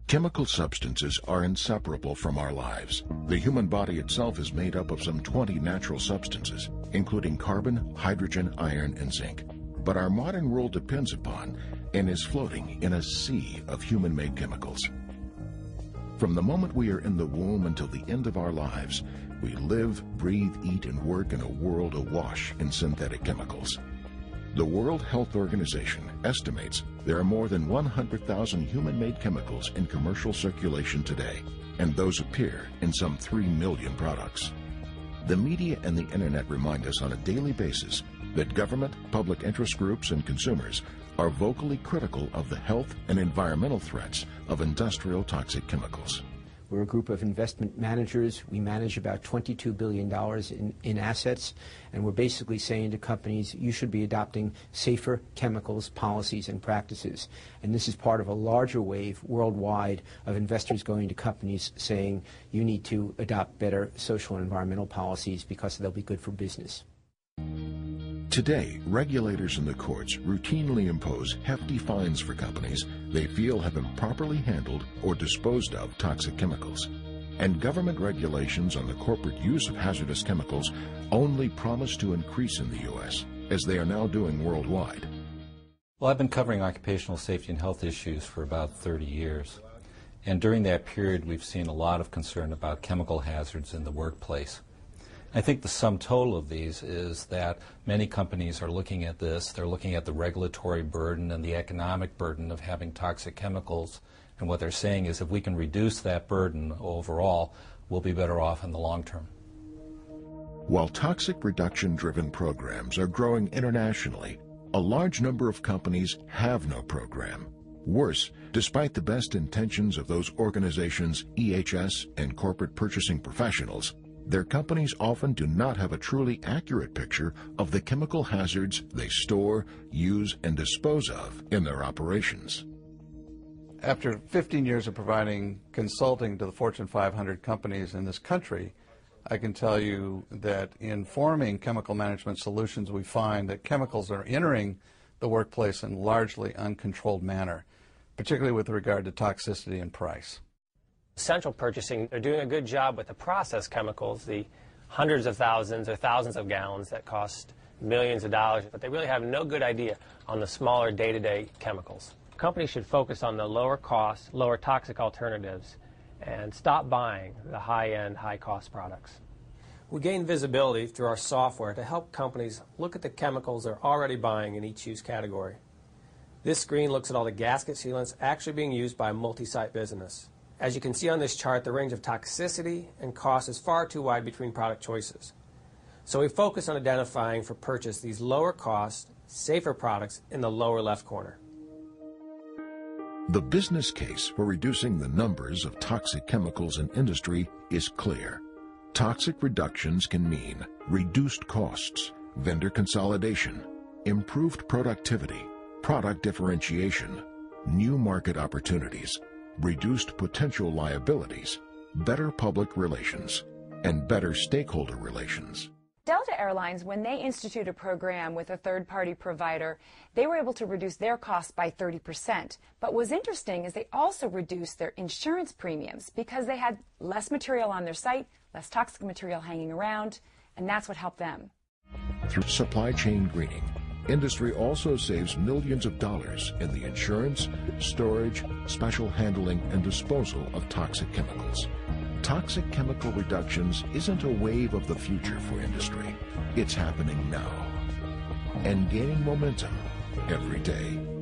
Chemical substances are inseparable from our lives. The human body itself is made up of some 20 natural substances, including carbon, hydrogen, iron, and zinc. But our modern world depends upon and is floating in a sea of human-made chemicals. From the moment we are in the womb until the end of our lives, we live, breathe, eat, and work in a world awash in synthetic chemicals. The World Health Organization estimates there are more than 100,000 human-made chemicals in commercial circulation today, and those appear in some 3 million products. The media and the internet remind us on a daily basis that government, public interest groups, and consumers are vocally critical of the health and environmental threats of industrial toxic chemicals. We're a group of investment managers. We manage about $22 billion in assets, and we're basically saying to companies, you should be adopting safer chemicals, policies, and practices. And this is part of a larger wave worldwide of investors going to companies saying, you need to adopt better social and environmental policies because they'll be good for business. Today, regulators in the courts routinely impose hefty fines for companies they feel have improperly handled or disposed of toxic chemicals. And government regulations on the corporate use of hazardous chemicals only promise to increase in the U.S., as they are now doing worldwide. Well, I've been covering occupational safety and health issues for about 30 years. And during that period, we've seen a lot of concern about chemical hazards in the workplace. I think the sum total of these is that many companies are looking at this. They're looking at the regulatory burden and the economic burden of having toxic chemicals. And what they're saying is if we can reduce that burden overall, we'll be better off in the long term. While toxic reduction-driven programs are growing internationally, a large number of companies have no program. Worse, despite the best intentions of those organizations' EHS and corporate purchasing professionals, their companies often do not have a truly accurate picture of the chemical hazards they store, use, and dispose of in their operations. After 15 years of providing consulting to the Fortune 500 companies in this country, I can tell you that in forming chemical management solutions, we find that chemicals are entering the workplace in largely uncontrolled manner, particularly with regard to toxicity and price. Central purchasing are doing a good job with the processed chemicals, the hundreds of thousands or thousands of gallons that cost millions of dollars, but they really have no good idea on the smaller day-to-day chemicals. Companies should focus on the lower cost, lower toxic alternatives and stop buying the high-end, high-cost products. We gain visibility through our software to help companies look at the chemicals they're already buying in each use category. This screen looks at all the gasket sealants actually being used by a multi-site business. As you can see on this chart, the range of toxicity and cost is far too wide between product choices. So we focus on identifying for purchase these lower cost, safer products in the lower left corner. The business case for reducing the numbers of toxic chemicals in industry is clear. Toxic reductions can mean reduced costs, vendor consolidation, improved productivity, product differentiation, new market opportunities, reduced potential liabilities, better public relations, and better stakeholder relations. Delta Airlines, when they institute a program with a third-party provider, they were able to reduce their costs by 30%. But what's interesting is they also reduced their insurance premiums because they had less material on their site, less toxic material hanging around, and that's what helped them. Through supply chain greening, industry also saves millions of dollars in the insurance, storage, special handling, and disposal of toxic chemicals. Toxic chemical reductions isn't a wave of the future for industry. It's happening now and gaining momentum every day.